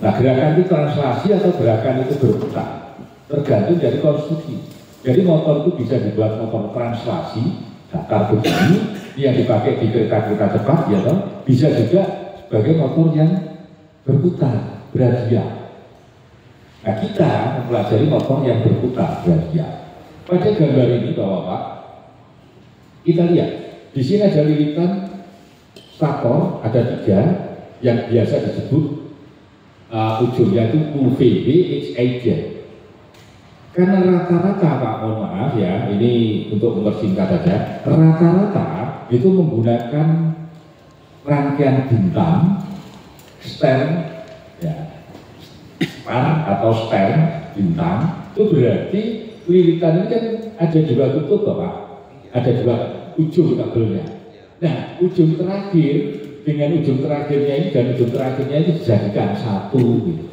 Nah, gerakan itu translasi atau gerakan itu berputar, tergantung dari konstruksi. Jadi motor itu bisa dibuat motor translasi, datar begini, yang dipakai di kereta-kereta cepat, ya toh. Bisa juga sebagai motor yang berputar, beradial. Nah, kita mempelajari motor yang berputar, beradial. Pada gambar ini, Bapak-Bapak, kita lihat di sini ada lilitan stator, ada 3 yang biasa disebut ujungnya itu UVB XAJ. Karena rata-rata, Pak, mohon maaf ya, ini untuk mempersingkat saja, rata-rata itu menggunakan rangkaian bintang, stern, ya, star atau stern bintang. Itu berarti lilitan ini kan ada 2 kutub, Pak, ada 2 ujung kabelnya. Nah, ujung terakhir dengan ujung terakhirnya ini dan ujung terakhirnya ini dijadikan 1 gitu.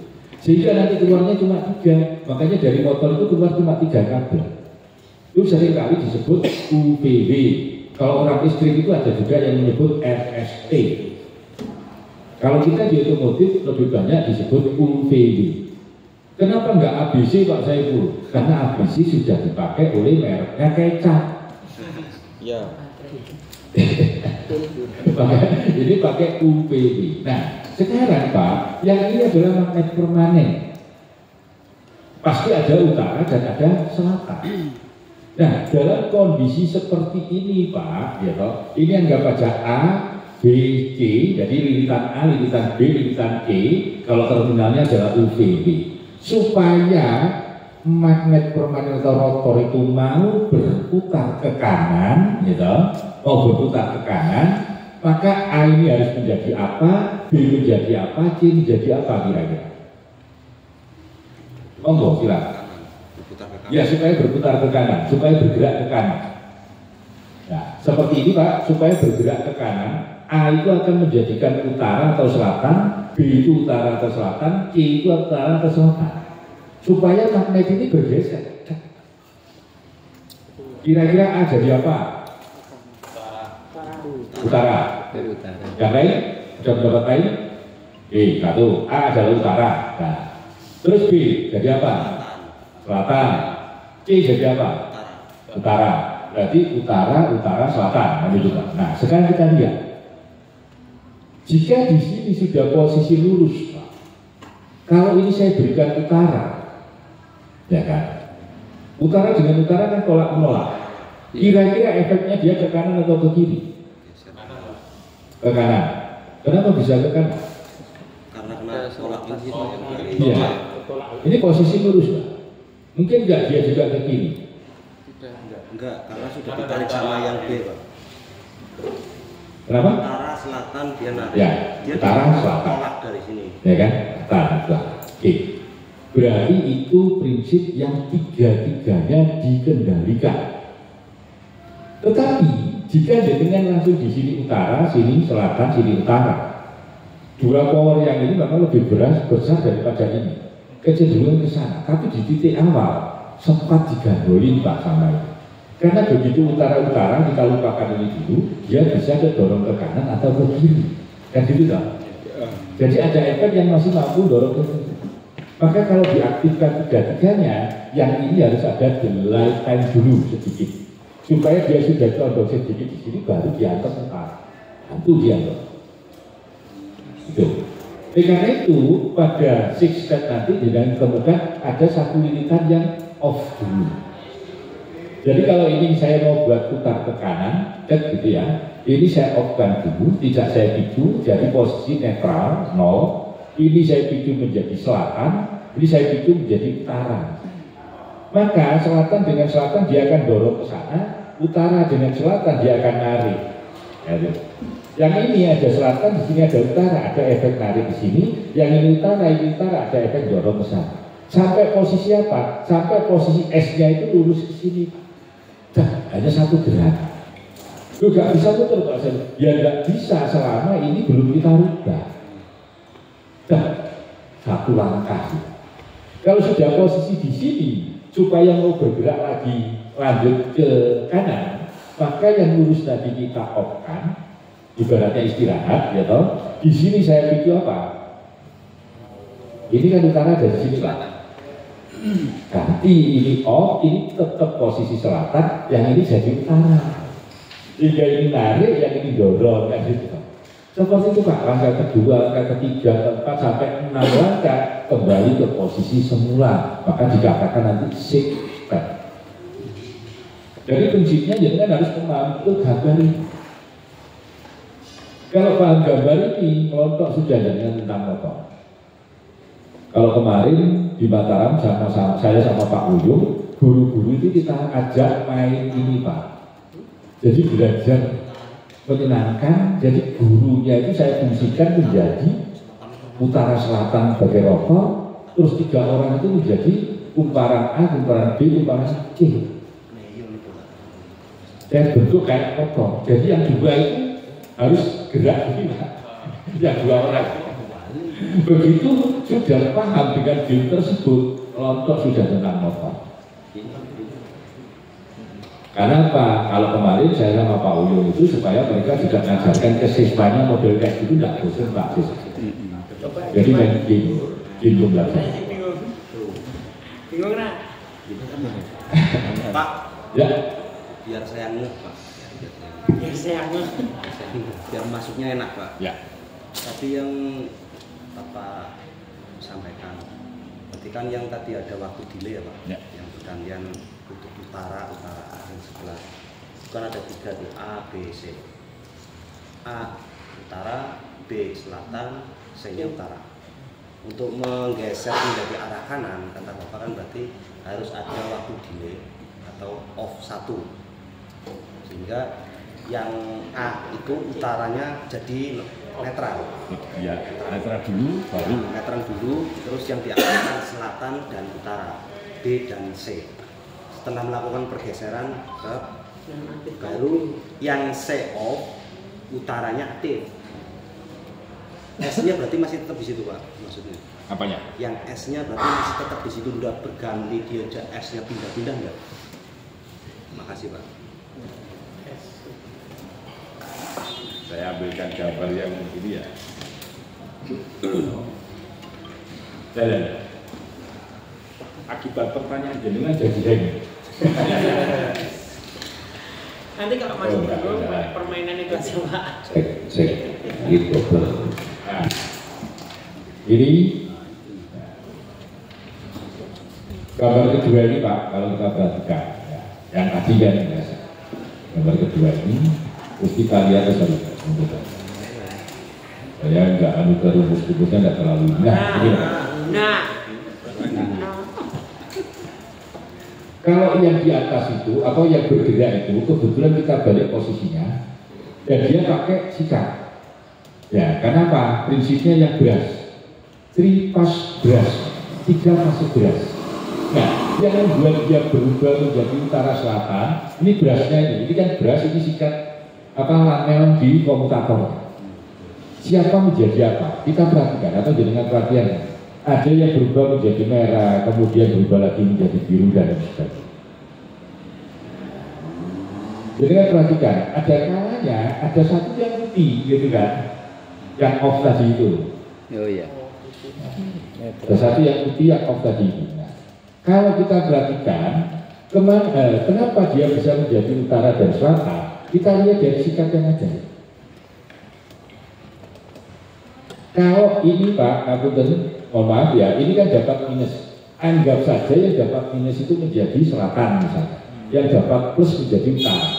Sehingga nanti keluarnya cuma 3, makanya dari motor itu keluar cuma 3 kabel. Itu seringkali disebut UPW. Kalau orang listrik itu ada juga yang menyebut RST. Kalau kita di otomotif lebih banyak disebut UPW. Kenapa enggak ABC, Pak Saiful? Karena ABC sudah dipakai oleh mereknya Keca. Ya. Ini pakai UPW. Nah, sekarang Pak, yang ini adalah magnet permanen. Pasti ada utara dan ada selatan. Nah, dalam kondisi seperti ini Pak, ya toh, ini anggap aja A, B, C, jadi lilitan A, lilitan B, lilitan E, kalau terminalnya adalah UVB. Supaya magnet permanen atau rotor itu mau berputar ke kanan, gitu, mau berputar ke kanan, maka A ini harus menjadi apa, B menjadi apa, C menjadi apa kira-kira? Monggo silakan. Ya, supaya berputar ke kanan, supaya bergerak ke kanan. Nah, seperti ini Pak, supaya bergerak ke kanan, A itu akan menjadikan utara atau selatan, B itu utara atau selatan, C itu utara atau selatan. Supaya magnet ini bergeser. Kira-kira A jadi apa? Utara. Yang lain? Sudah mendapat lain? Satu. A adalah utara. Nah. Terus B jadi apa? Selatan. C jadi apa? Utara. Berarti utara, selatan. Nah, sekarang kita lihat. Jika di sini sudah posisi lurus, Pak. Kalau ini saya berikan utara, ya kan? Utara dengan utara kan tolak menolak. Kira-kira efeknya dia ke kanan atau ke kiri? Ke kanan. Kenapa bisa ke kanan? Karena kena tolak ini. Iya. Ini posisi lurus, Pak. Mungkin enggak dia juga ke kiri? Enggak, karena sudah ditarik sama yang B, Pak. Kenapa? Utara, selatan dia narik. Ya, dia utara, selatan. tolak dari sini. Ya kan? Utara, selatan. Oke. Berarti itu prinsip yang 3-tiganya dikendalikan. Tetapi jika dengan langsung di sini utara, sini selatan, sini utara, 2 power yang ini memang lebih besar daripada ini. Kecenderungan ke sana. Tapi di titik awal sempat digandolin Pak sama ini. Karena begitu utara-utara kita lupakan ini dulu, dia bisa dorong ke kanan atau ke kiri. Kan gitu toh? Jadi ada efek yang masih mampu dorong ke kiri. Maka kalau diaktifkan 3-tiganya, yang ini harus ada delay time dulu sedikit, supaya dia sudah condong sedikit di sini, baru diantar ke arah. Itu diantar. Itu. Karena itu pada 6 step nanti dengan kemudian ada 1 lilitan yang off dulu. Jadi kalau ini saya mau buat putar ke kanan, gitu ya, ini saya off-kan dulu, tidak saya picu, jadi posisi netral 0. Ini saya picu menjadi selatan, ini saya picu menjadi utara. Maka selatan dengan selatan dia akan dorong ke sana, utara dengan selatan dia akan narik. Yang ini ada selatan, di sini ada utara, ada efek narik di sini. Yang ini utara, ada efek dorong ke sana. Sampai posisi apa? Sampai posisi S-nya itu lurus ke sini. Dah, hanya 1 gerakan. Lu gak bisa putar Pak Sen. Ya gak bisa selama ini belum kita rubah. Dah, 1 langkah. Kalau sudah posisi di sini, supaya mau bergerak lagi lanjut ke kanan, maka yang lurus tadi kita off-kan, ibaratnya istirahat, ya toh. Di sini saya pikir apa? Ini kan utara dari sini Pak. Ganti ini off, ini tetap posisi selatan, yang ini jadi utara. Jika ini narik, yang ini dorong, kan gitu. Seperti itu Pak, langkah kedua, langkah ketiga, keempat, sampai 6 langkah kembali ke posisi semula. Maka dikatakan nanti sequence. Jadi prinsipnya jangan harus memahami gambar ini. Kalau paham gambar ini, kelompok sudah dengan tentang motor. Kalau kemarin di Mataram sama saya sama Pak Uyung, guru-guru itu kita ajak main ini Pak. Jadi belajar menyenangkan, jadi gurunya itu saya fungsikan menjadi utara selatan sebagai rokok, terus 3 orang itu menjadi kumparan A, kumparan B, kumparan C. Dan bentuk kayak rokok. Jadi yang 2 itu harus gerak begini, yang 2 orang. Begitu sudah paham dengan game tersebut, kelompok sudah tentang motor. Karena apa? Kalau kemarin saya sama Pak Uyung itu supaya mereka juga mengajarkan ke siswanya model kayak gitu tidak bosan Pak siswa. Jadi main game belajar. Bingung nak? Pak, Ya. biar saya ngeh Pak. Biar saya ngeh. Biar masuknya enak Pak. Ya. Tadi yang Bapak sampaikan, berarti kan yang tadi ada waktu delay ya Pak, Ya. yang pergantian kutub utara yang sebelah, itu kan ada 3 tuh, A, B, C. A utara, B selatan, C-nya utara. Untuk menggeser menjadi arah kanan, kata Bapak kan berarti harus ada waktu delay atau off 1, sehingga yang A itu utaranya jadi netral. Ya, netral dulu, baru Netral dulu, terus yang diakalkan selatan dan utara, B dan C. Setelah melakukan pergeseran ke baru yang C off, utaranya aktif. S-nya berarti masih tetap di situ Pak, maksudnya. apanya? Yang S-nya berarti masih tetap di situ, udah berganti dia S-nya pindah-pindah enggak? Makasih Pak. Saya ambilkan gambar yang begini ya. Dan akibat pertanyaan jenengan jadi hang. Nanti kalau masuk dulu permainan itu aja Pak. Cek gitu. Nah, ini gambar kedua ini Pak, kalau kita perhatikan ya, yang tadi kan biasa. Gambar kedua ini terus kita lihat sorry, saya nggak anu ke rumus-rumusnya nggak terlalu ini. Kalau yang di atas itu atau yang bergerak itu kebetulan kita balik posisinya dan dia pakai sikat. Ya, kenapa? Prinsipnya yang beras, 3 pass beras, 3 masuk beras. Nah, yang membuat dia berubah menjadi utara selatan, ini berasnya ini kan beras ini sikat lamel di komutator. Siapa menjadi apa? Kita perhatikan atau dengan perhatian. Ada yang berubah menjadi merah, kemudian berubah lagi menjadi biru dan sebagainya. Jadi kan perhatikan, ada kalanya ada satu yang putih gitu kan, yang off tadi itu. Oh iya. Ada satu yang putih yang off tadi itu. Nah, kalau kita perhatikan, kenapa dia bisa menjadi utara dan selatan? Kita lihat dari sikat yang ada. Kalau ini Pak, mohon maaf ya, ini kan dapat minus. Anggap saja yang dapat minus itu menjadi selatan misalnya, yang dapat plus menjadi utara.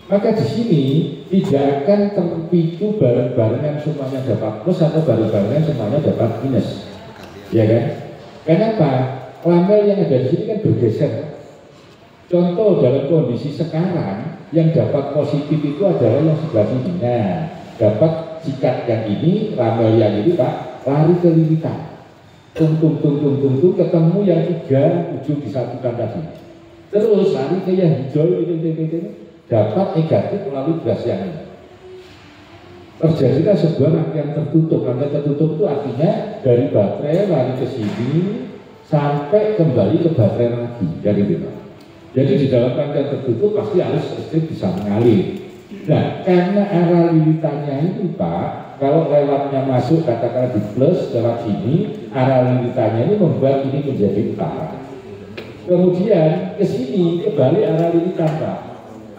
Maka di sini tidak akan terpicu bareng-barengan semuanya dapat plus atau bareng-barengan semuanya dapat minus, ya kan? Kenapa? Lamel yang ada di sini kan bergeser. Contoh dalam kondisi sekarang yang dapat positif itu adalah yang sebelah sini. Nah, dapat sikat yang ini, ramel yang ini Pak, lari ke lilitan. Tung ketemu yang 3 ujung disatukan tadi. Terus lari ke yang hijau itu dapat negatif melalui beras yang ini. Terjadilah sebuah rangkaian tertutup. Rangkaian tertutup itu artinya dari baterai lari ke sini sampai kembali ke baterai lagi. Jadi di dalam rangkaian tertutup pasti arus listrik bisa mengalir. Nah, karena arah lilitannya itu Pak, kalau lewatnya masuk katakanlah di plus lewat sini, arah lilitannya ini membuat ini menjadi utara. Kemudian ke sini kebalik arah lilitan Pak.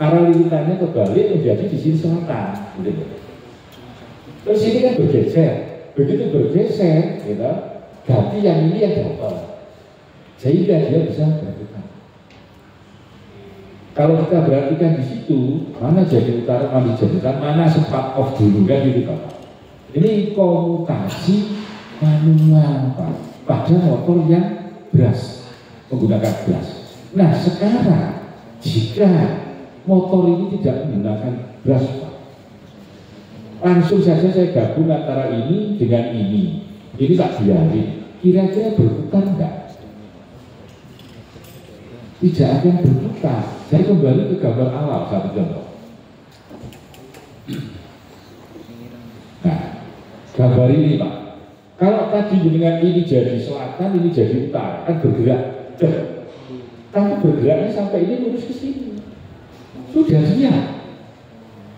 Arah lilitannya kebalik menjadi di sini selatan. Gitu. Terus ini kan bergeser. Begitu bergeser, gitu, ganti yang ini yang double. Sehingga dia bisa berputar. Kalau kita perhatikan di situ, mana jadi utara, mana dijadikan, mana sempat off dulu kan gitu Pak. Ini komutasi manual Pak, pada motor yang beras, menggunakan beras. Nah sekarang jika motor ini tidak menggunakan beras Pak, langsung saja saya gabung antara ini dengan ini tak biarin, kira-kira berputar enggak? Tidak akan berputar. Saya kembali ke gambar awal satu contoh. Nah, gambar ini Pak. Kalau tadi dengan ini jadi selatan, ini jadi utara, kan bergerak. Tapi bergeraknya sampai ini lurus ke sini. Sudah dia.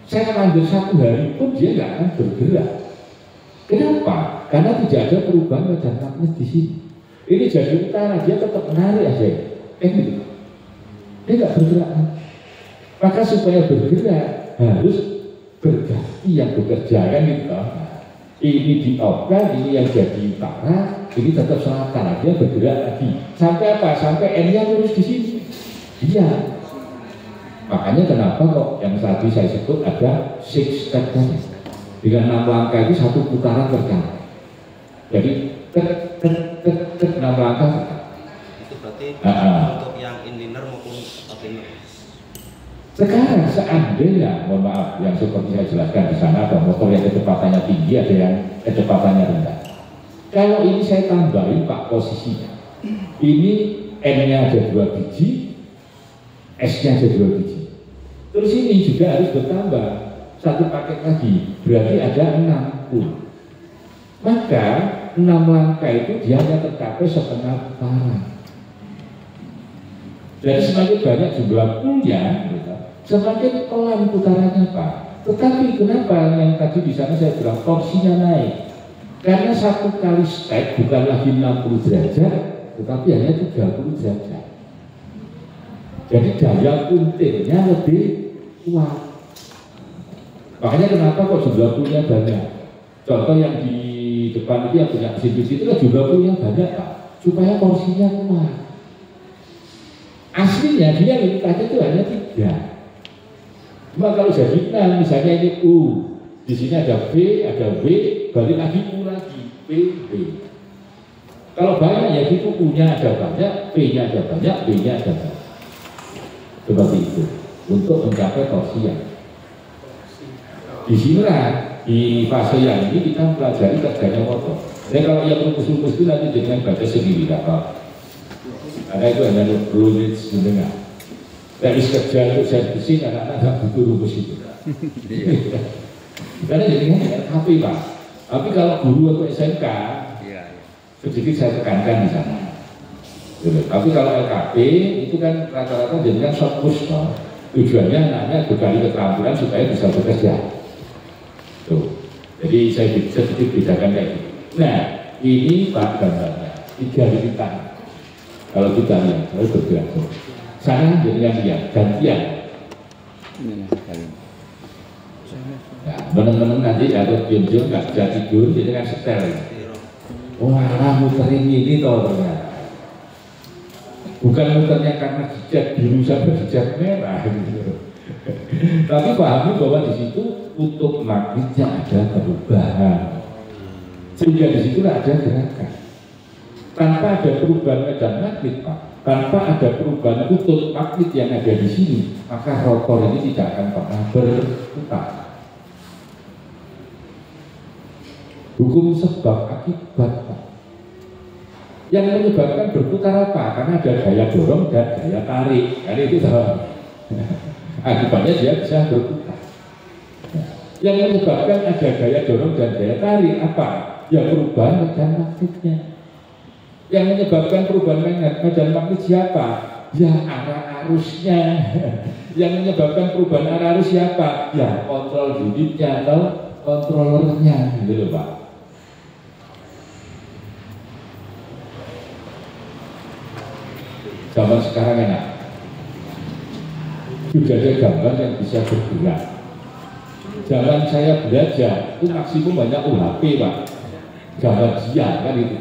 Saya lanjut 1 hari pun dia nggak akan bergerak. Kenapa? Karena tidak ada perubahan medan magnet di sini. Ini jadi utara, dia tetap menarik aja. Gitu. Dia nggak bergerak. Maka supaya bergerak harus berganti yang bekerja kan gitu. Ini di off-kan, ini yang jadi utara, ini tetap selatan. Dia bergerak lagi. Sampai apa? Sampai N-nya lurus di sini. Iya. Makanya kenapa kok yang tadi saya sebut ada 6 step tadi. Dengan 6 langkah itu 1 putaran terkait. Jadi 6 langkah. Itu berarti untuk yang inliner maupun outliner. Sekarang seandainya, mohon maaf, yang seperti saya jelaskan di sana ada motor yang kecepatannya tinggi, ada yang kecepatannya rendah. Kalau ini saya tambahin Pak posisinya. Ini N-nya ada 2 biji, S-nya ada 2 biji. Terus ini juga harus bertambah 1 paket lagi, berarti ada 60. Maka 6 langkah itu dia hanya tercapai setengah putaran. Jadi semakin banyak jumlah punya, semakin pelan putarannya Pak. Tetapi kenapa yang tadi di sana saya bilang torsinya naik? Karena 1 kali step bukan lagi 60 derajat, tetapi hanya 30 derajat. Jadi daya puntirnya lebih kuat. Makanya kenapa kok jumlah punya banyak? Contoh yang di depan itu yang punya mesin cuci itu kan jumlah punya banyak Pak, supaya porsinya kuat. Aslinya dia limitasi itu hanya 3. Cuma kalau jadi 6, misalnya ini U, di sini ada B, ada W, balik lagi U lagi, B, B. Kalau banyak ya itu U-nya ada banyak, P-nya ada banyak, B-nya ada banyak. Seperti itu, untuk mencapai torsi yang. Di sinilah, di fase yang ini kita mempelajari kerjanya motor. Jadi kalau yang rumus-rumus itu nanti dengan baca sendiri, tidak apa. Karena itu hanya rumus mendengar. Dari kerja untuk saya bersih, anak-anak tidak butuh rumus itu. Karena jadinya dengan HP Pak. Tapi kalau guru atau SMK, sedikit saya tekankan di sana. Tapi kalau LKP itu kan rata-rata jadinya short push Pak. Tujuannya anaknya berkali keterampilan supaya bisa bekerja. Tuh. Jadi saya sedikit bedakan kayak gitu. Nah, ini Pak gambarnya 3 lilitan. Kalau kita lihat, harus bergerak. Sana dengan lihat, gantian. Nah, benar-benar nanti ada diam-diam nggak bisa tidur, jadi kan setel. Wah, muterin ini toh ternyata. Bukan muternya karena hijab biru sampai hijab merah, gitu. Tapi pahami bahwa di situ untuk magnetnya ada perubahan, sehingga di situ ada gerakan. Tanpa ada perubahan medan magnet Pak, tanpa ada perubahan kutub magnet yang ada di sini, maka rotor ini tidak akan pernah berputar. Hukum sebab akibat Pak. Yang menyebabkan berputar apa? Karena ada gaya dorong dan gaya tarik. Karena itu akibatnya dia bisa berputar. Yang menyebabkan ada gaya dorong dan gaya tarik apa? Ya perubahan medan magnetnya. Yang menyebabkan perubahan medan magnet siapa? Ya arah arusnya. Yang menyebabkan perubahan arah arus siapa? Ya kontrol unitnya atau kontrolernya, gitu loh Pak. Zaman sekarang enak, sudah ada gambar yang bisa bergerak. Zaman saya belajar itu maksimum banyak UHP Pak, gambar dia kan itu.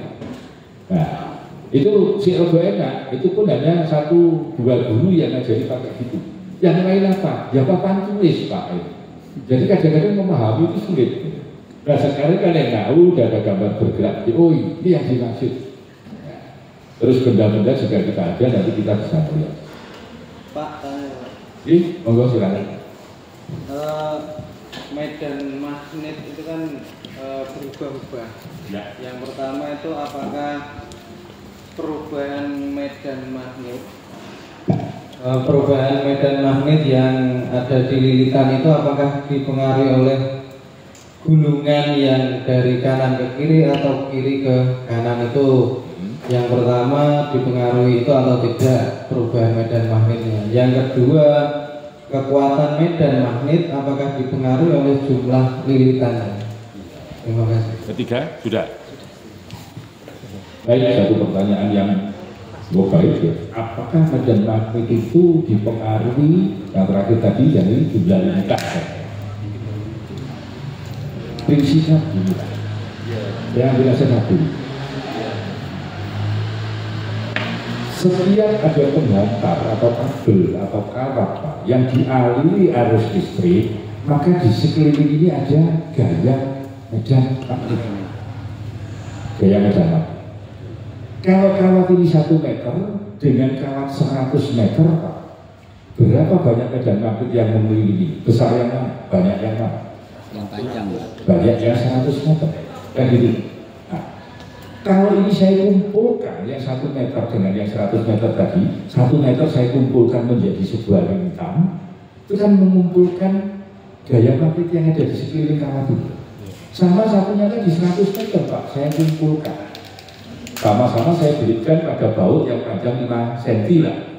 Nah itu si Robo enak, itu pun hanya 1-2 guru yang ngajari pakai gitu. Yang lain apa? Ya papan tulis Pak. Jadi kadang-kadang memahami itu sulit. Nah sekarang kan yang tahu udah ada gambar bergerak, oh ini yang dimaksud. Terus benda-benda juga kita ada, nanti kita bisa lihat. Pak, tanya Pak. Monggo silakan. Medan magnet itu kan berubah-ubah. Ya. Yang pertama itu apakah perubahan medan magnet yang ada di lilitan itu apakah dipengaruhi oleh gulungan yang dari kanan ke kiri atau kiri ke kanan itu? Yang pertama dipengaruhi itu atau tidak perubahan medan magnetnya. Yang kedua, kekuatan medan magnet apakah dipengaruhi oleh jumlah lilitannya? Terima kasih. Ketiga sudah. Baik, satu pertanyaan yang baik ya. Apakah medan magnet itu dipengaruhi yang terakhir tadi dari jumlah lilitan? Prinsipnya begini. Yang jelaskan dulu. Setiap ada penghantar atau kabel atau kawat yang dialiri arus listrik, maka di sekeliling ini ada gaya medan magnet. Gaya medan magnet. Kalau kawat ini 1 meter dengan kawat 100 meter, berapa banyak medan magnet yang mengelilingi? Besar yang mana? Banyak yang mana? Yang panjang. Banyak yang 100 meter. Kan gitu. Kalau ini saya kumpulkan yang 1 meter dengan yang 100 meter tadi, 1 meter saya kumpulkan menjadi sebuah lintang, itu kan mengumpulkan gaya magnet yang ada di sekeliling kawat itu. Sama satunya lagi 100 meter Pak, saya kumpulkan. Sama-sama saya berikan pada baut yang panjang 5 cm lah.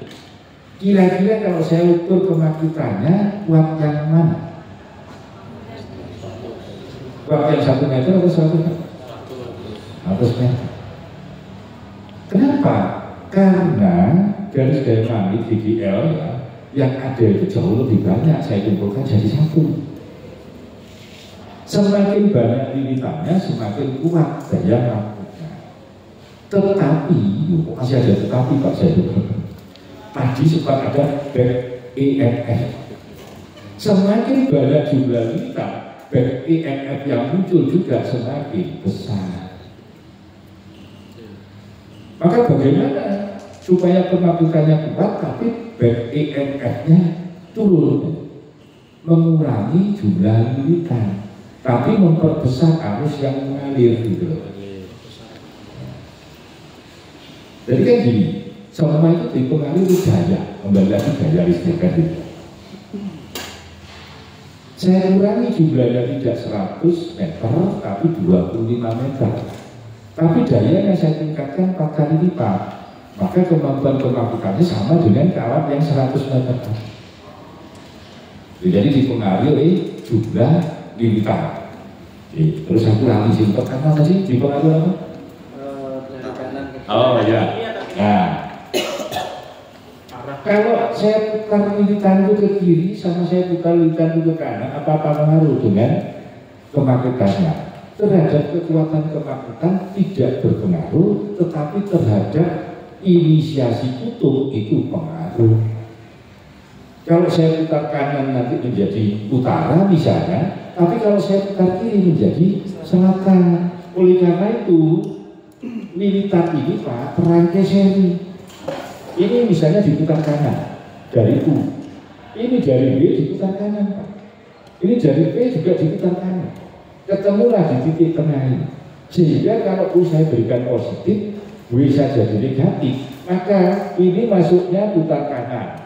Kira-kira kalau saya ukur kemagnetannya, kuat yang mana? Kuat yang 1 meter atau 100 meter? 100 meter. Kenapa? Karena garis gaya magnet VGL ya, yang ada itu jauh lebih banyak saya kumpulkan jadi 1. Semakin banyak lilitannya, semakin kuat gaya magnetnya. Tetapi, masih ada tetapi Pak saya tadi sempat ada back EMF. Semakin banyak jumlah lilitan, back EMF yang muncul juga semakin besar. Maka bagaimana supaya kemagnetannya kuat tapi back EMF-nya turun, mengurangi jumlah lilitan, tapi memperbesar arus yang mengalir gitu loh. Jadi kan gini, semua itu dipengaruhi gaya, kembali lagi gaya listrik kan gitu. Saya kurangi jumlahnya tidak 100 meter tapi 25 meter. Tapi dayanya saya tingkatkan 4 kali lipat, maka kemampuan kemagnetannya sama dengan kawat yang 100 meter. Jadi dipengaruhi oleh jumlah lilitan. Terus aku lagi simpel apa sih dipengaruhi apa? Dari kanan ke kiri. Oh ya. Nah, kalau saya putar lilitan itu ke kiri sama saya putar lilitan itu ke kanan, apa-apa pengaruh dengan kemagnetannya? Terhadap kekuatan kemagnetan tidak berpengaruh, tetapi terhadap inisiasi kutub itu pengaruh. Kalau saya putar kanan nanti menjadi utara misalnya, tapi kalau saya putar kiri menjadi selatan. Oleh karena itu lilitan ini Pak terangkai seri. Ini misalnya diputar kanan dari U, ini dari B diputar kanan Pak, ini dari P juga diputar kanan. Ketemulah di titik tengah ini, sehingga kalau U saya berikan positif, W saja jadi negatif, maka ini masuknya putar kanan,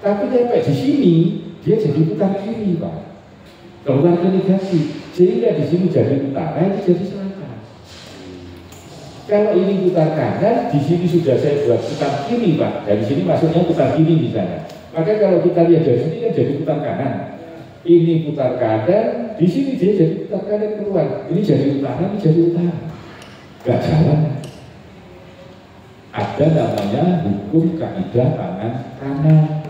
tapi sampai di sini dia jadi putar kiri Pak, keluar ke negatif, sehingga di sini jadi utara, ini jadi selatan. Kalau ini putar kanan, di sini sudah saya buat putar kiri Pak, dari sini masuknya putar kiri misalnya, Maka kalau kita lihat dari sini kan jadi putar kanan. Ini putar kanan, di sini dia jadi putar kanan keluar. Ini jadi utara, ini jadi utara. Gak jalan. Ada namanya hukum kaidah tangan kanan.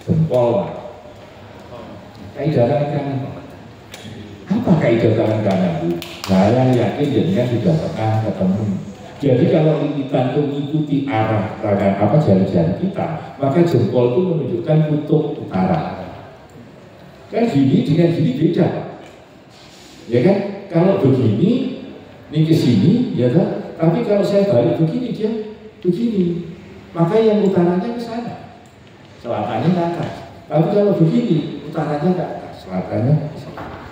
Jempol. Kaidah tangan kanan. Apa kaidah tangan kanan? Saya yakin jadinya sudah pernah ketemu. Jadi kalau lilitan itu mengikuti arah tangan jari-jari kita, maka jempol itu menunjukkan kutub utara. Kan gini dengan gini beda, ya kan? Kalau begini, ini ke sini, ya kan? Tapi kalau saya balik begini dia begini, maka yang utaranya ke sana, selatannya ke atas. Tapi kalau begini, utaranya ke atas, selatannya ke sana.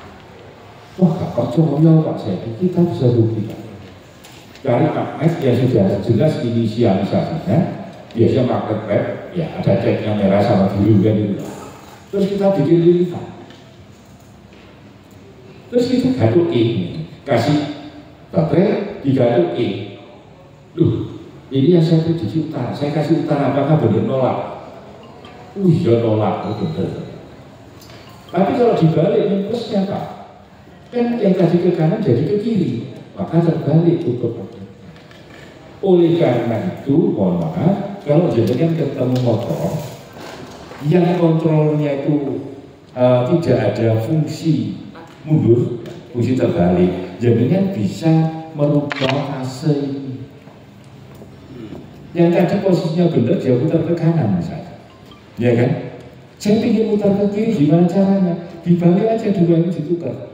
Wah, gak percaya Pak saya, kita bisa buktikan. Dari magnet yang sudah jelas inisialisasinya, biasanya magnet red, ya ada catnya merah sama biru kan itu. Terus kita bikin lilitan. Terus kita gaduk E, kasih baterai digaduk E. Duh, ini yang saya prediksi utara, saya kasih utara, apakah benar nolak? Ya nolak, benar. Tapi kalau dibalik ini plusnya Pak, kan yang tadi ke kanan jadi ke kiri, maka terbalik kutub. Oleh karena itu, mohon maaf, kalau jenengan ketemu motor yang kontrolnya itu tidak ada fungsi mundur, fungsi terbalik, jenengan bisa merubah fase ini. Yang tadi posisinya benar, dia putar ke kanan misalnya, ya kan? Saya ingin putar ke kiri, gimana caranya? Dibalik aja dua ini ditukar,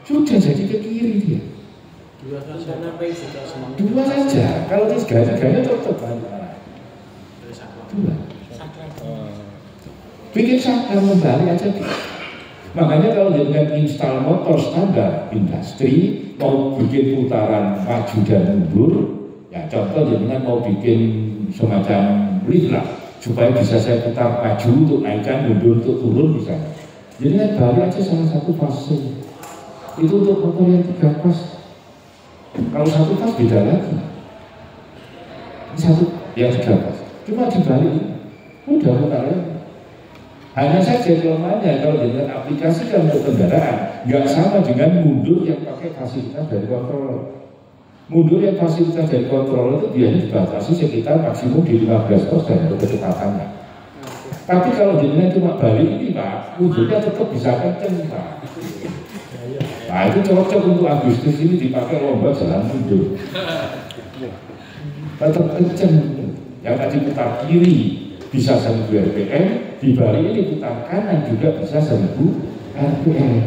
sudah jadi ke kiri dia. Dua saja, kalau tiga-tiganya tetap dua. Bikin saklar kembali aja. Makanya kalau dengan install motor standar industri, mau bikin putaran maju dan mundur, ya contoh dengan mau bikin semacam lift lah, supaya bisa saya putar maju untuk naikkan, mundur untuk turun misalnya. Jadi kan balik aja salah satu fase. Itu untuk motor yang 3 pas. Kalau 1 pas beda lagi. Ini 1 yang 3 pas. Cuma dibalik, udah putarnya. Hanya saja kelemahannya kalau dengan aplikasikan untuk kendaraan, nggak sama dengan mundur yang pakai fasilitas dari kontrol. Mundur yang fasilitas dari kontrol itu biasanya dibatasi sekitar maksimum di 15% untuk kecepatannya. Tapi kalau dengan cuma balik ini Pak, mundurnya tetap bisa kenceng Pak. Nah itu cocok untuk Agustus ini dipakai lomba jalan mundur. Tetap kenceng. Yang tadi putar kiri bisa 1000 rpm, di balik ini putar kanan juga bisa 1000 rpm.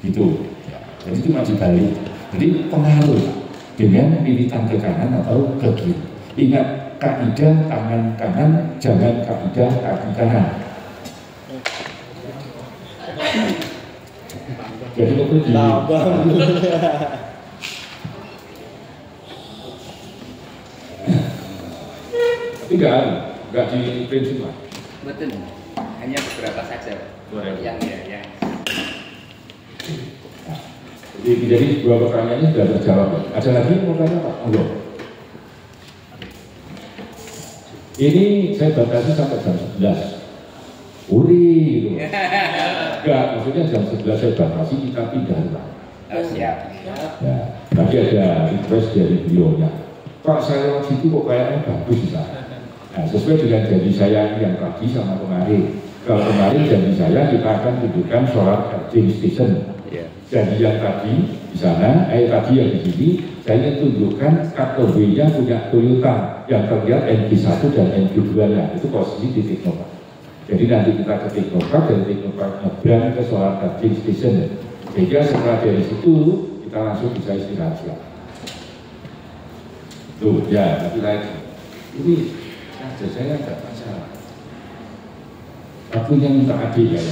Gitu. Jadi cuma dibalik. Jadi pengaruh dengan lilitan ke kanan atau ke kiri. Ingat kaidah tangan kanan, jangan kaidah kaki kanan. Jadi itu di enggak di prinsip lah. Betul. Hanya beberapa saja. Yang ya. Jadi 2 pertanyaannya sudah terjawab. Ada lagi yang mau tanya Pak? Enggak. Ini saya batasi sampai jam 11. Uri, gitu. Enggak, maksudnya jam 11 saya batasi, kita pindah Pak. Siap. Ya, tadi ada request dari beliaunya. Pak, saya lewat situ kok kayaknya bagus Pak. Nah, sesuai dengan janji saya yang tadi sama kemarin. Kalau kemarin janji saya kita akan tunjukkan solar charging station. Janji yang tadi di sana, tadi yang di sini, saya ingin tunjukkan kategorinya punya Toyota yang terlihat NG1 dan NG2 nya itu posisi di Teknopark. Jadi nanti kita ke Teknopark dan Teknopark nyebrang ke solar charging station. Sehingga setelah dari situ kita langsung bisa istirahat. Tuh ya, tapi lagi ini aja saya nggak masalah. Aku yang minta adil ya.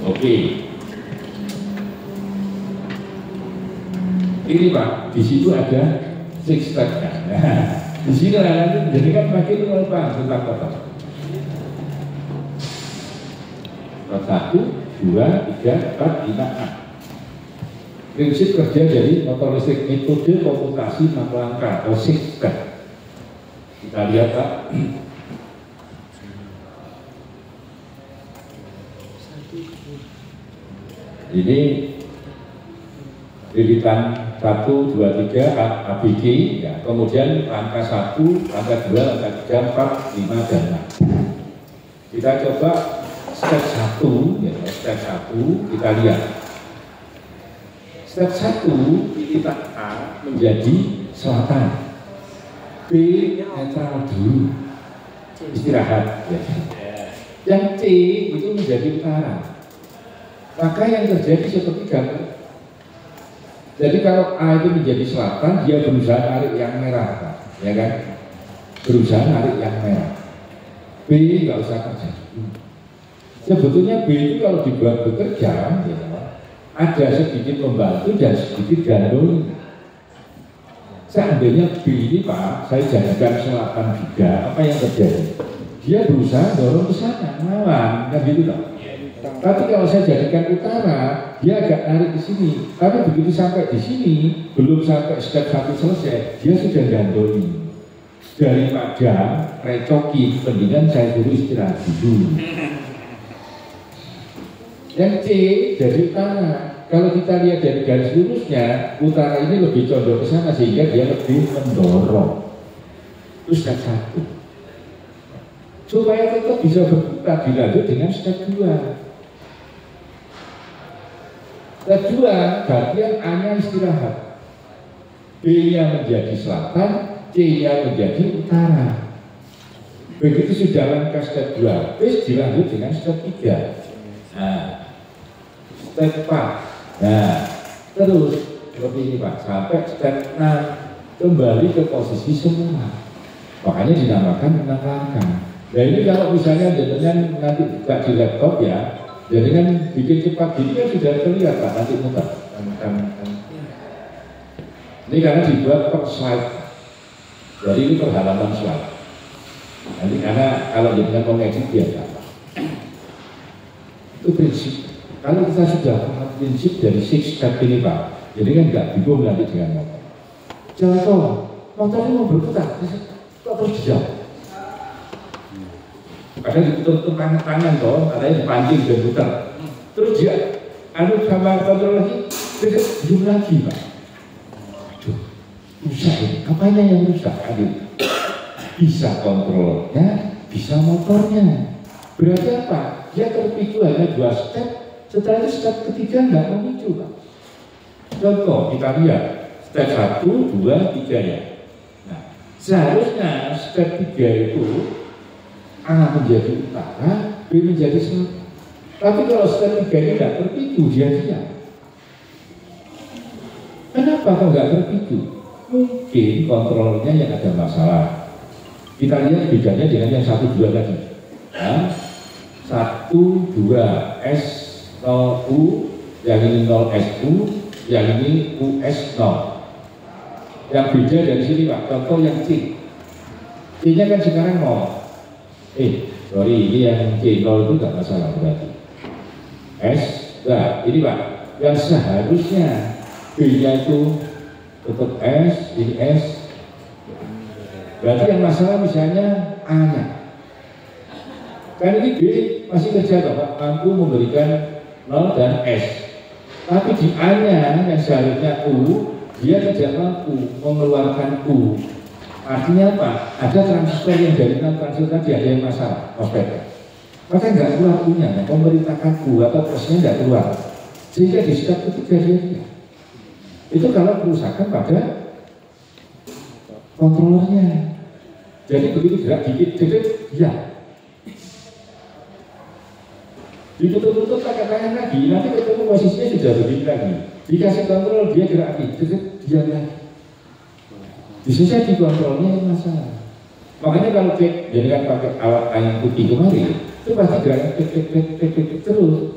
Oke. Ini Pak, di situ ada 6 step-nya. Nah, di sini nanti jadi kan makin lupa tentang kota. 1, 2, 3, 4, 5, 6. prinsip kerja dari motor listrik, metode komputasi 6 langkah atau 6 step. Kita lihat Pak. Ini lilitan 1, 2, 3 ABG ya. Kemudian angka 1, angka 2, angka 3, 4, 5 dan 6. Kita coba step 1 ya, step 1 kita lihat. Step 1 lilitan A menjadi selatan, B netral dulu, istirahat ya. Yang C itu menjadi utara. Maka yang terjadi seperti gambar. Jadi kalau A itu menjadi selatan, dia berusaha narik yang merah, Pak, ya kan? Berusaha narik yang merah. B nggak usah kerja. Sebetulnya B itu kalau dibuat bekerja, ya, ada sedikit membantu dan sedikit gandul. Seandainya B ini Pak, saya jadikan selatan juga, apa yang terjadi? Dia berusaha dorong ke sana, melawan, kan gitu Pak. Tapi kalau saya jadikan utara, dia agak narik ke sini. Tapi begitu sampai di sini, belum sampai step 1 selesai, dia sudah gandoli. Daripada recoki, mendingan saya dulu istirahat dulu. Yang C dari utara. Kalau kita lihat dari garis lurusnya, utara ini lebih condong ke sana sehingga dia lebih mendorong. Itu step 1. Supaya tetap bisa berputar, dilanjut dengan step 2. Step 2, bagian A-nya istirahat, B-nya menjadi selatan, C-nya menjadi utara. Begitu sudah langkah step 2, terus dilanjut dengan step 3. Nah, step 4. Nah, terus seperti ini Pak, sampai step 6 kembali ke posisi semula. Makanya dinamakan 6 langkah. Nah ini kalau misalnya dengan nanti buka di laptop ya, jadi kan bikin cepat gini kan sudah terlihat Pak, nanti muter. Ini karena dibuat per slide, jadi ini per halaman slide. Nanti karena kalau dengan mengedit biasa, itu prinsip. Kalau kita sudah paham prinsip dari 6 step ini Pak, jadi kan nggak bingung nanti dengan motor. Contoh, motor ini mau berputar, kok terus dijauh? Kadang ditutup tangan toh, katanya dipancing dan putar. Terus dia sama kontrol lagi, diem lagi Pak. Aduh, rusak ini. Apanya yang rusak? Aduh, bisa kontrolnya, bisa motornya. Berarti apa? Dia terpicu hanya 2 step. Setelah itu step ketiga nggak memicu Pak. Contoh kita lihat step 1, 2, 3 ya. Nah, seharusnya step 3 itu A menjadi utara, B menjadi selatan. Tapi kalau step 3 ini nggak terpicu, dia diam. Kenapa kok nggak terpicu? Mungkin kontrolnya yang ada masalah. Kita lihat bedanya dengan yang 1, 2 tadi. Nah, 1, 2 S0U, yang ini 0 SU, yang ini US0. Yang beda dari sini Pak, contoh yang C. C-nya kan sekarang 0. Sorry, ini yang C0 itu nggak masalah berarti. Nah ini Pak, yang seharusnya B-nya itu tetap S, ini S. Berarti yang masalah misalnya A-nya. Kan ini B masih kerja Pak, mampu memberikan 0 dan S. Tapi di A-nya yang seharusnya U, dia tidak mampu mengeluarkan U. Artinya apa? Ada transistor yang dari transistor tadi ada yang masalah, maka nggak keluar punya, pemerintahkan U atau prosesnya nggak keluar, sehingga di step ketiga dia. Itu kalau kerusakan pada kontrolernya. Jadi begitu gerak dikit, ya. Ditutup-tutup pakai tangan lagi, nanti ketemu posisinya sudah begini lagi. Dikasih kontrol dia gerak dikit, dia lagi. Bisa dikontrolnya yang masalah. Makanya kalau cek, jadi kan pakai alat ayam putih kemarin, itu pasti geraknya cek terus.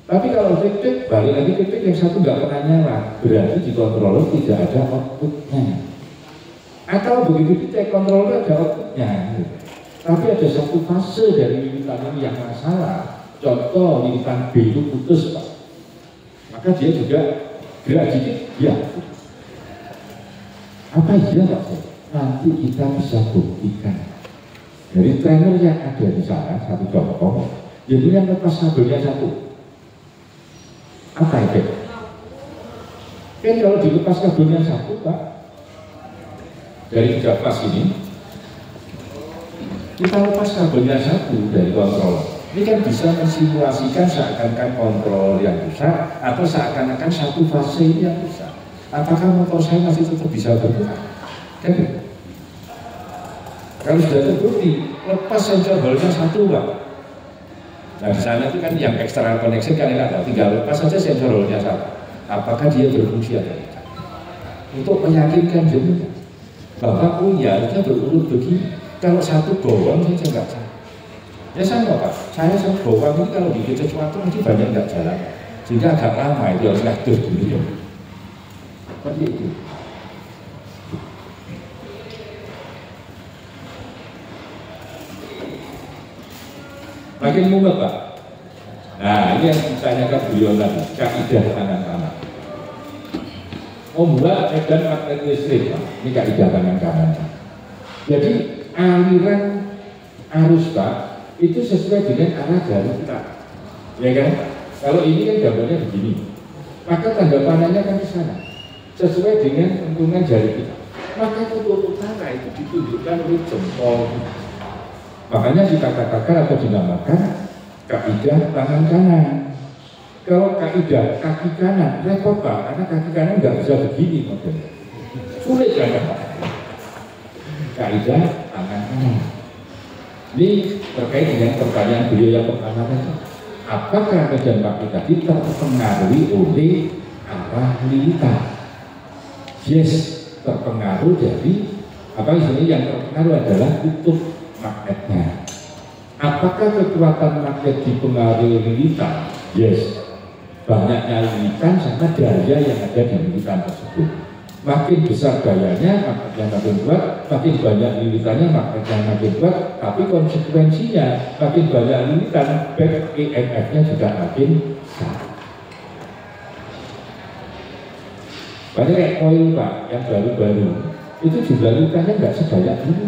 Tapi kalau cek balik lagi cek yang satu nggak pernah nyala, berarti di controller tidak ada outputnya. Atau begitu dicek controller ada outputnya, tapi ada satu fase dari lilitan ini yang masalah. Contoh lilitan B itu putus Pak, maka dia juga Gerak dikit, ya. Apa iya Pak? Nanti kita bisa buktikan. Dari trainer yang ada di sana, satu contoh, jadi yang lepas kabelnya satu. Apa itu? Kan kalau dilepas kabelnya satu, Pak, dari 3 pas ini, kita lepas kabelnya satu dari kontrol. Ini kan bisa mensimulasikan seakan-akan kontrol yang rusak atau seakan-akan satu fase ini yang rusak. Apakah motor saya masih tetap bisa bergerak? Kan? Kalau sudah terbukti, lepas sensor bolanya satu, Pak. Nah di sana itu kan yang external connection kan enak, tinggal lepas saja sensor bolanya satu. Apakah dia berfungsi atau tidak? Untuk meyakinkan jenengan bahwa harusnya berurut begini. Kalau satu bawang saja nggak salah. Ya sama Pak, saya sama bawang ini kalau bikin sesuatu mungkin banyak nggak jalan, sehingga agak lama itu harus ngatur dulu ya. Seperti itu. Makin mumet Pak. Nah ini yang saya tanyakan beliau tadi, kaidah tangan kanan. Membuat medan magnet listrik Pak, ini kaidah tangan kanan. Jadi aliran arus Pak itu sesuai dengan arah jari kita, ya kan? Kalau ini kan gambarnya begini, maka tanda panahnya kan di sana, sesuai dengan pentungan jari kita. Maka kutub utara itu ditunjukkan oleh jempol. Makanya kita katakan atau dinamakan kaidah tangan kanan. Kalau kaidah kaki kanan repot Pak, karena kaki kanan nggak bisa begini modelnya, sulit kan Pak? Kaidah tangan kanan. Ini terkait dengan pertanyaan beliau yang pertama tadi. Apakah medan magnet tadi terpengaruhi oleh arah lilitan? Yes, terpengaruh dari apa istilahnya yang terpengaruh adalah kutub magnetnya. Apakah kekuatan magnet dipengaruhi lilitan? Yes, banyaknya lilitan sama daya yang ada di lilitan tersebut. Makin besar dayanya, magnetnya makin kuat, makin banyak lilitannya, magnetnya makin kuat, tapi konsekuensinya makin banyak lilitan, back EMF-nya juga makin besar. Banyak kayak koil Pak, yang baru-baru, itu jumlah lilitannya nggak sebanyak dulu.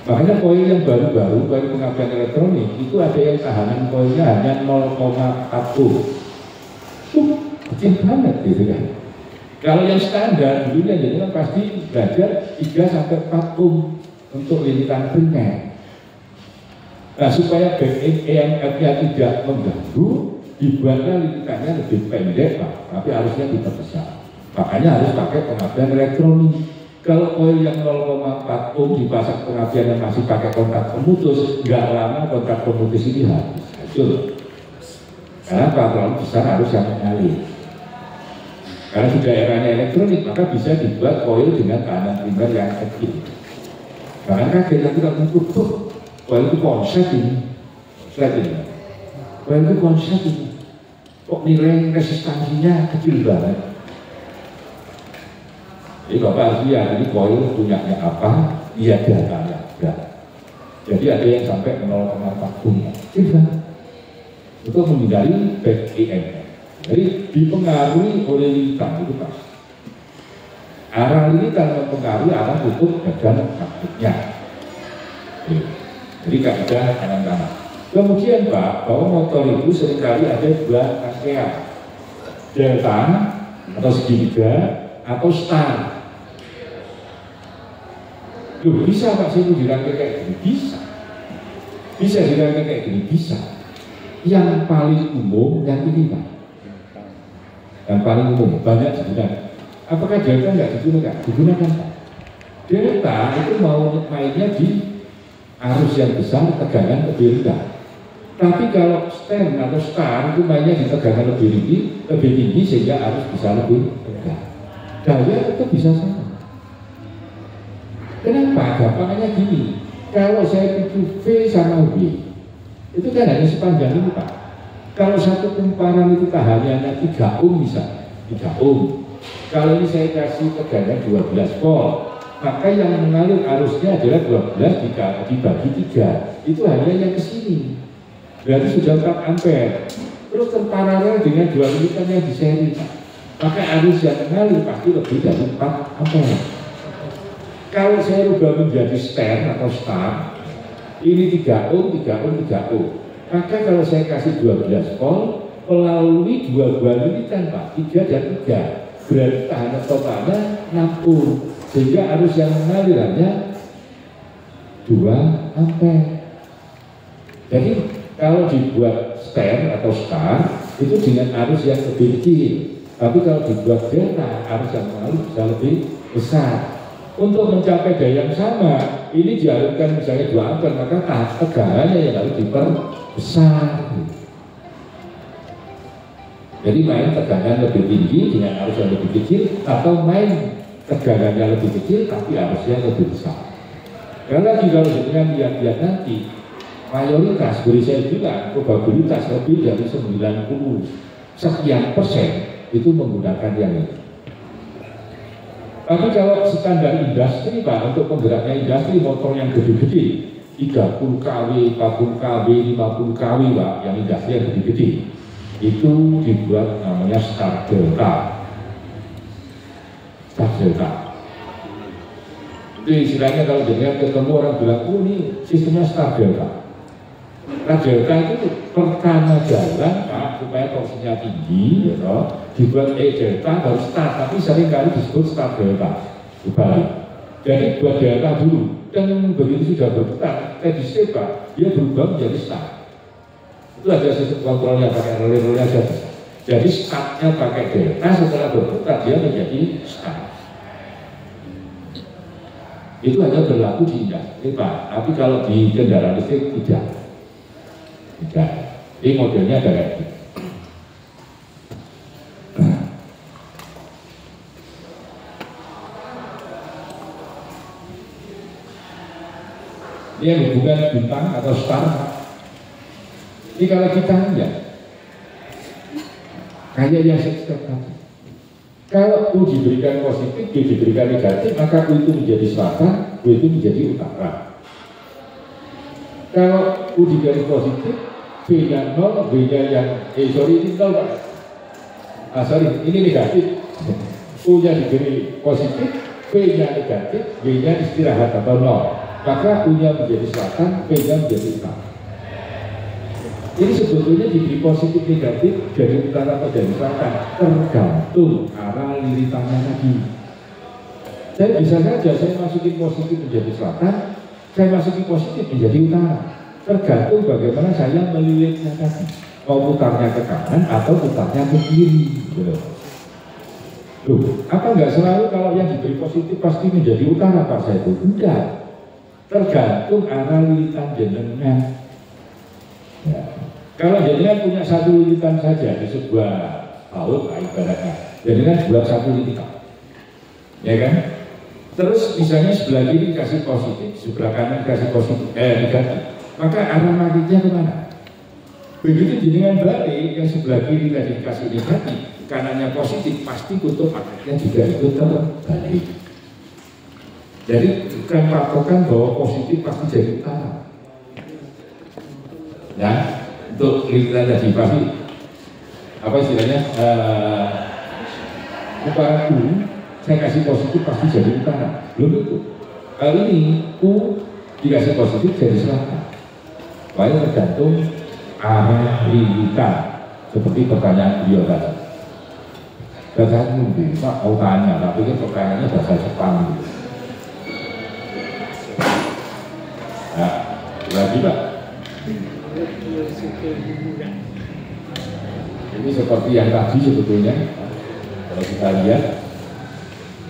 Makanya koil yang baru-baru, koil pengapian elektronik, itu ada yang tahanan koilnya hanya 0,4 kecil banget gitu kan. Kalau yang standar dulunya jadi pasti belajar 3-4 untuk lilitan primer. Nah supaya back EMF-nya tidak mengganggu, dibuatnya lilitannya lebih pendek Pak, tapi harusnya diperbesar. Makanya harus pakai pengapian elektronik. Kalau koil yang 0,4 dipasang pengapian yang masih pakai kontak pemutus, nggak lama kontak pemutus ini habis. Hancur. Karena terlalu besar harus yang mengalir. Karena sudah eranya elektronik, maka bisa dibuat koil dengan tahanan primer yang kecil. Bahkan kaget nanti kalau mengukur tuh, koil itu konsep ini. Koil itu konsep ini. Kok nilai resistansinya kecil banget. Jadi Bapak harus lihat, ini koil punyanya apa, iya datanya enggak. Jadi ada yang sampai 0,4 kecil banget. Untuk menghindari back EMF. Jadi dipengaruhi oleh lilitan itu Pak. Arah lilitan mempengaruhi arah kutub medan magnetnya. Jadi kaidah kanan-kanan. Kemudian Pak, bahwa motor itu seringkali ada 2 rangkaian, delta atau segitiga atau star. Loh bisa Pak sih dirangkai kayak gini? Bisa. Bisa dirangkai kayak gini? Bisa. Yang paling umum yang ini Pak. Yang paling umum, banyak digunakan. Apakah delta nggak digunakan? Digunakan Pak. Delta itu mau mainnya di arus yang besar, tegangan lebih rendah. Tapi kalau stem atau star itu mainnya di tegangan lebih tinggi sehingga arus bisa lebih rendah. Daya itu bisa sama. Kenapa? Gampangnya gini. Kalau saya tuju V sama W, itu kan hanya sepanjang ini Pak. Kalau satu kumparan itu tahanannya 3 misalnya, 3 Kalau ini saya kasih tegangan 12 volt, maka yang mengalir arusnya adalah 12 dibagi 3. Itu hanya yang ke sini. Berarti sudah 4 ampere. Terus terparalel dengan 2 lilitan yang di seri. maka arus yang mengalir pasti lebih dari 4 ampere. Kalau saya rubah menjadi ster atau star, ini 3 ohm, 3 ohm, 3 ohm. Maka kalau saya kasih 12 volt melalui 2 lilitan Pak, 3 dan 3, berarti tahanan totalnya 6 ohm, sehingga arus yang mengalir hanya 2 ampere. Jadi kalau dibuat ster atau star itu dengan arus yang lebih kecil, tapi kalau dibuat delta arus yang mengalir bisa lebih besar. Untuk mencapai daya yang sama, ini dialirkan misalnya 2 ampere, maka tegangannya yang harus diperbesar. Jadi main tegangan lebih tinggi dengan arus yang lebih kecil, atau main tegangannya lebih kecil tapi arusnya lebih besar. Karena kalau dengan lihat-lihat nanti, mayoritas beri saya bilang probabilitas lebih dari 90 sekian persen itu menggunakan yang ini. Tapi kalau standar industri Pak, untuk penggeraknya industri motor yang gede-gede 30 kW, 40 kW, 50 kW Pak, yang industri yang gede-gede itu dibuat namanya star delta. Star delta itu istilahnya kalau dengan ketemu orang bilang, oh ini sistemnya star delta. Star delta itu pertama jalan Pak, supaya torsinya tinggi ya toh, dibuat delta baru start, tapi seringkali disebut star delta dibalik. Jadi buat delta dulu, dan begitu sudah berputar steady state Pak, dia berubah menjadi start. Itu ada sistem kontrolnya pakai relay-relay saja. Jadi startnya pakai delta, setelah berputar dia menjadi start. Itu hanya berlaku di industri Pak, tapi kalau di kendaraan listrik tidak. Ini modelnya ada kayak gitu. Ini yang hubungan bintang atau star. Ini kalau kita lihat kayak yang saya tadi, kalau U diberikan positif, B diberikan negatif, maka U itu menjadi selatan, U itu menjadi utara. Kalau U diberi positif, B-nya 0, B-nya yang ini 0 Pak. Ini negatif. U-nya diberi positif, B-nya negatif, B-nya istirahat atau 0. Maka U-nya menjadi selatan, B-nya menjadi utara. Ini sebetulnya diberi positif negatif dari utara atau dari selatan, tergantung arah lilitannya tadi. Saya bisa saja saya masukin positif menjadi selatan, saya masukin positif menjadi utara. Tergantung bagaimana saya melilitnya tadi, mau putarnya ke kanan atau putarnya ke kiri. Loh, apa enggak selalu kalau yang diberi positif pasti menjadi utara Pak saya itu? Enggak. Tergantung arah lilitan jenengan. Ya. Kalau jenengan punya satu lilitan saja di sebuah laut, ibaratnya, jenengan buat satu lilitan, ya kan? Terus misalnya sebelah kiri kasih positif, sebelah kanan kasih positif, negatif, maka arah magnetnya kemana? Begitu jenengan balik, yang sebelah kiri tadi kasih negatif, kanannya positif, pasti kutub magnetnya juga ikut terbalik. Jadi bukan patokan bahwa positif pasti jadi utara. Ya, untuk lilitan tadi pasti apa istilahnya? Utara U, saya kasih positif pasti jadi utara. Belum itu. Kali ini U dikasih positif jadi selatan. Lalu tergantung arah lilitan. Seperti pertanyaan beliau tadi. Dan saya mungkin Pak mau tanya, tapi kan pertanyaannya bahasa Jepang gitu. Nah, lagi Pak. Ini seperti yang tadi sebetulnya. Kalau kita lihat,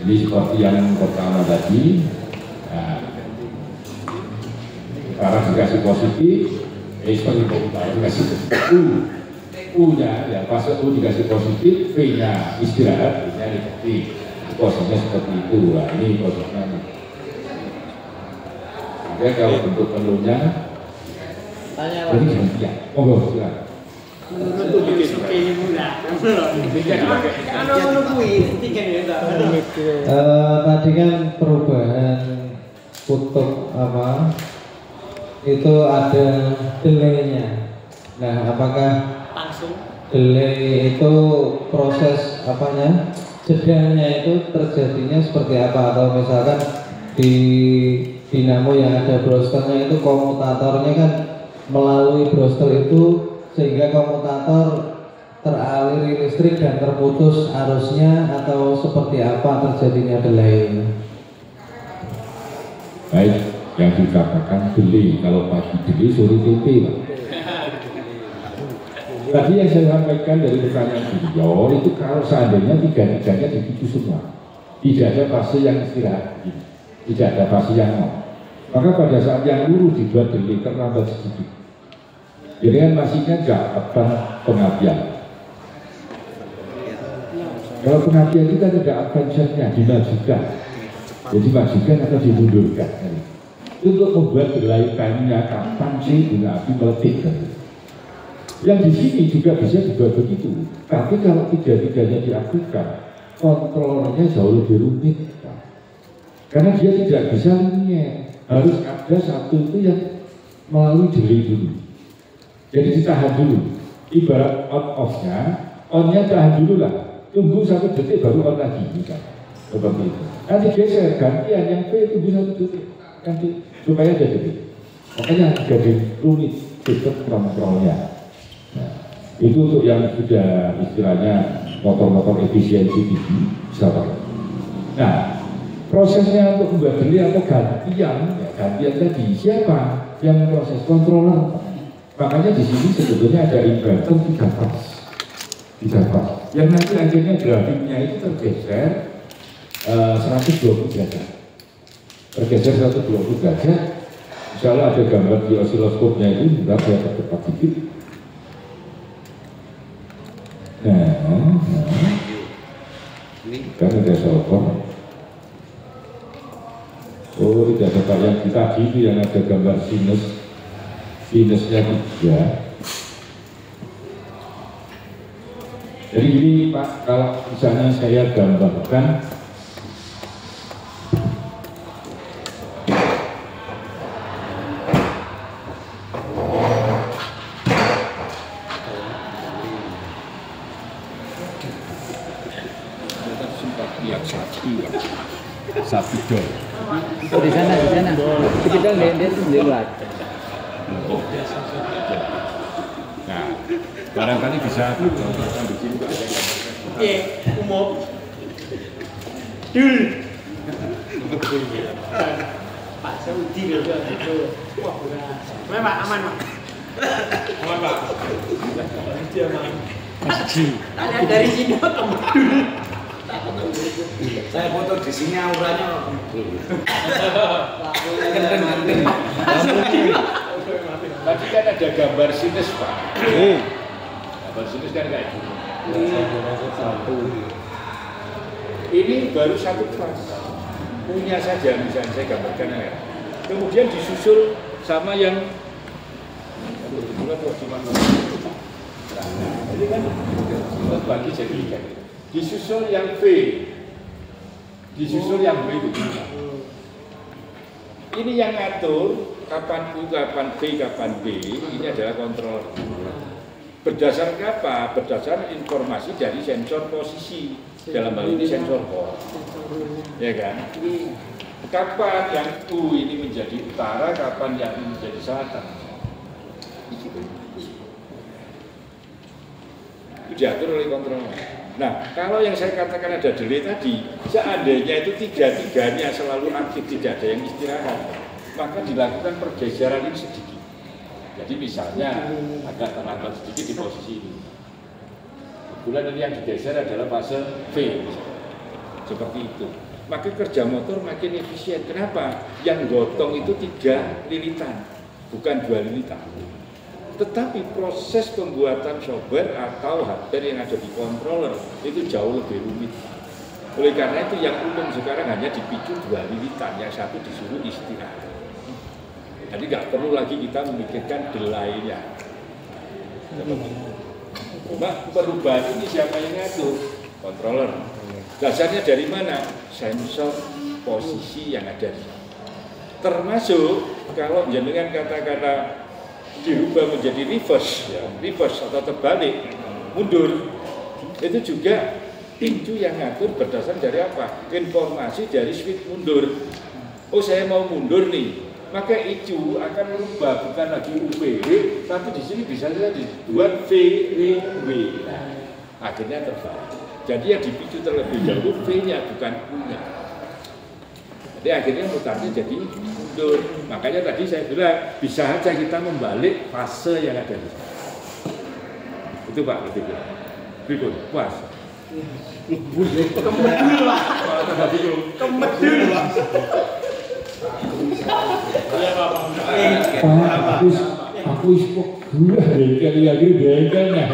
ini seperti yang pertama tadi. Nah, utara dikasih positif, seperti utara dikasih U-nya, ya pas U dikasih positif, V-nya istirahat, V-nya negatif. Posisinya seperti itu. Nah, ini posisinya. Oke, kalau bentuk penuhnya, jadi gantian. Monggo silakan. Tadi kan perubahan kutub apa itu ada delay-nya. Nah, apakah langsung delay itu proses jedanya itu terjadinya seperti apa, atau misalkan di dinamo yang ada broskernya itu komutatornya kan melalui broster itu sehingga komutator teraliri listrik dan terputus arusnya, atau seperti apa terjadinya delay? Baik, yang dikatakan delay, kalau pagi delay sore TP Pak. Tadi yang saya sampaikan dari pertanyaan beliau itu kalau seandainya tiga-tiganya begitu semua, tidak ada fase yang istirahat, tidak ada fase yang mau, maka pada saat yang lurus dibuat delay terlambat sedikit. Jadi kan masihnya nggak akan pengapian. Kalau pengapian itu kan ada advance-nya, dimajukan. Jadi majukan atau dimundurkan. Itu untuk membuat delay time-nya kapan sih bunga api meletik. Yang di sini juga bisa dibuat begitu. Tapi kalau tiga-tiganya diaktifkan, kontrolnya jauh lebih rumit. Karena dia tidak bisa linear. Harus ada satu itu yang melalui delay dulu. Jadi ditahan dulu. Ibarat on-off-nya, on-nya tahan dulu lah. Tunggu 1 detik baru on lagi, misalnya. Seperti itu. Nanti geser gantian yang P tunggu 1 detik. Nanti supaya ada detik. Makanya jadi rumit sistem kontrolnya. Nah, itu untuk yang sudah istilahnya motor-motor efisiensi tinggi bisa pakai. Nah, prosesnya untuk membuat delay atau gantian, ya, gantian tadi siapa yang proses kontroler? Makanya di sini sebetulnya ada inverter 3 fase. 3 fase. Yang nanti akhirnya grafiknya itu tergeser 120 derajat. Tergeser 120 derajat. Misalnya ada gambar di osiloskopnya itu, enggak saya percepat sedikit. Ini kan ada telepon. Oh, tidak ada Pak, yang kita itu yang ada gambar sinusnya 3. Jadi gini Pak, kalau misalnya saya gambarkan satu dol. Di sana. Kita lihat dia lewat. Nah, barangkali bisa di sini Pak. Umum. Dul. Pak Saudi itu. Wah, udah. Pak, aman, Pak. Aman, Pak. Dia aman. Tanya dari sini ke dulu. Saya foto di sini auranya. Tadi kan ada gambar sinus Pak. Gambar sinus kan kayak gini. Ini baru 1 fase. Punya saja misalnya saya gambarkan ya. Kemudian disusul sama yang jadi kan bagi jadi ikan. Disusul yang V, disusul yang B begini. Ini yang ngatur kapan U, kapan V, kapan B. Ini adalah kontrol. Berdasarkan apa? Berdasarkan informasi dari sensor posisi. Dalam hal ini sensor pos, ya kan? Kapan yang U ini menjadi utara, kapan yang ini menjadi selatan. Itu diatur oleh kontrol. Nah, kalau yang saya katakan ada delay tadi, seandainya itu tiga-tiganya selalu aktif, tidak ada yang istirahat, maka dilakukan pergeseran ini sedikit. Jadi misalnya agak terlambat sedikit di posisi ini. Kebetulan ini yang digeser adalah fase V, seperti itu. Maka kerja motor makin efisien. Kenapa? Yang gotong itu 3 lilitan, bukan 2 lilitan. Tetapi proses pembuatan software atau hardware yang ada di controller itu jauh lebih rumit. Oleh karena itu yang umum sekarang hanya dipicu 2 lilitan, yang satu disuruh istirahat. Jadi nggak perlu lagi kita memikirkan delay-nya. Perubahan ini siapa yang ngatur? Controller. Dasarnya dari mana? Sensor posisi yang ada. Termasuk kalau jenengan kata-kata dirubah menjadi reverse, ya, reverse atau terbalik, mundur, itu juga Tinju yang ngatur berdasarkan dari apa? Informasi dari switch mundur. Oh saya mau mundur nih, maka ICU akan merubah bukan lagi UPW, tapi di sini bisa saja dibuat VW. Akhirnya terbalik. Jadi yang dipicu terlebih dahulu V-nya bukan U-nya. Jadi akhirnya mutarnya jadi mundur. Makanya tadi saya bilang bisa saja kita membalik fase yang ada di sana. Itu Pak, berikut puas. Kemedul lah. Kemedul lah. Aku ispok gula bengkel lagi bengkelnya.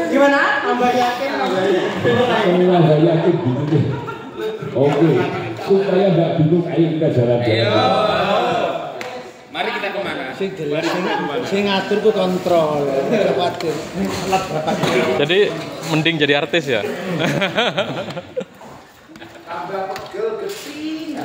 Gimana? Tambah yakin? Tambah yakin bingung. Oke, supaya nggak bingung, ayo kita jalan-jalan. Mari kita kemana? Sing ngatur ku kontrol. Khawatir. Jadi mending jadi artis ya. Tambah pegel gesing.